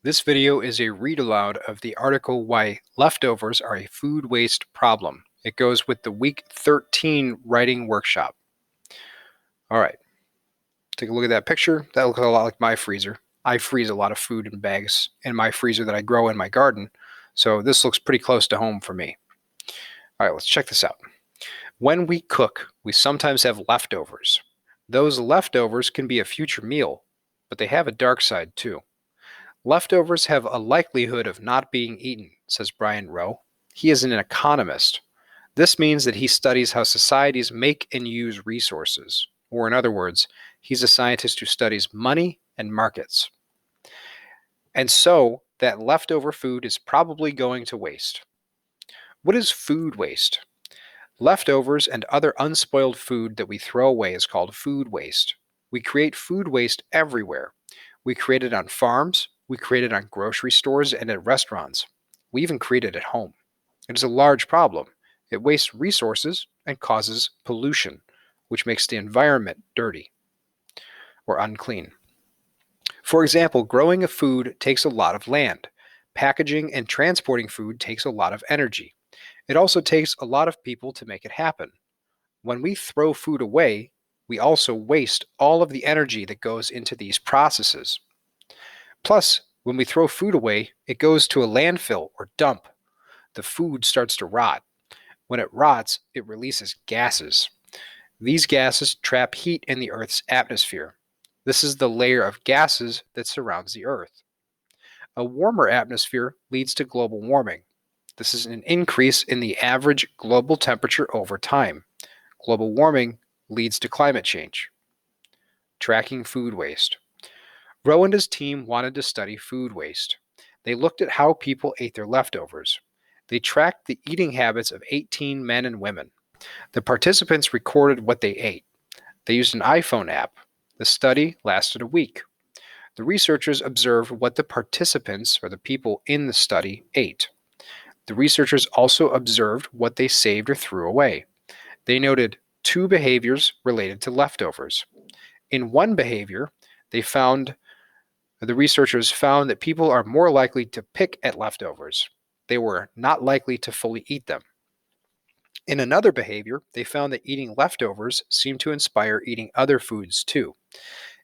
This video is a read aloud of the article Why Leftovers Are a Food Waste Problem. It goes with the week 13 writing workshop. All right, take a look at that picture. That looks a lot like my freezer. I freeze a lot of food in bags in my freezer that I grow in my garden, so this looks pretty close to home for me. All right, let's check this out. When we cook, we sometimes have leftovers. Those leftovers can be a future meal, but they have a dark side too. Leftovers have a likelihood of not being eaten, says Brian Rowe. He is an economist. This means that he studies how societies make and use resources. Or in other words, he's a scientist who studies money and markets. And so that leftover food is probably going to waste. What is food waste? Leftovers and other unspoiled food that we throw away is called food waste. We create food waste everywhere. We create it on farms, we create it on grocery stores and at restaurants. We even create it at home. It is a large problem. It wastes resources and causes pollution, which makes the environment dirty or unclean. For example, growing a food takes a lot of land. Packaging and transporting food takes a lot of energy. It also takes a lot of people to make it happen. When we throw food away, we also waste all of the energy that goes into these processes. Plus, when we throw food away, it goes to a landfill or dump. The food starts to rot. When it rots, it releases gases. These gases trap heat in the Earth's atmosphere. This is the layer of gases that surrounds the Earth. A warmer atmosphere leads to global warming. This is an increase in the average global temperature over time. Global warming leads to climate change. Tracking food waste. Rowe and his team wanted to study food waste. They looked at how people ate their leftovers. They tracked the eating habits of 18 men and women. The participants recorded what they ate. They used an iPhone app. The study lasted a week. The researchers observed what the participants, or the people in the study, ate. The researchers also observed what they saved or threw away. They noted two behaviors related to leftovers. In one behavior, the researchers found that people are more likely to pick at leftovers. They were not likely to fully eat them. In another behavior, they found that eating leftovers seemed to inspire eating other foods too.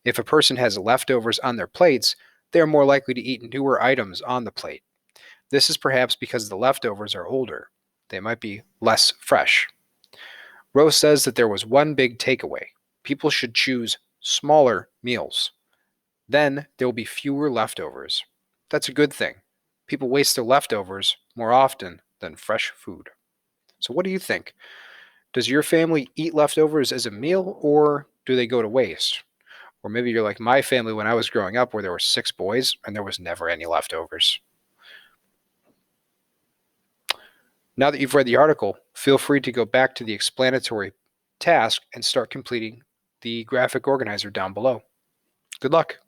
If a person has leftovers on their plates, they are more likely to eat newer items on the plate. This is perhaps because the leftovers are older. They might be less fresh. Rose says that there was one big takeaway. People should choose smaller meals. Then there will be fewer leftovers. That's a good thing. People waste their leftovers more often than fresh food. So what do you think? Does your family eat leftovers as a meal, or do they go to waste? Or maybe you're like my family when I was growing up, where there were 6 boys and there was never any leftovers. Now that you've read the article, feel free to go back to the explanatory task and start completing the graphic organizer down below. Good luck.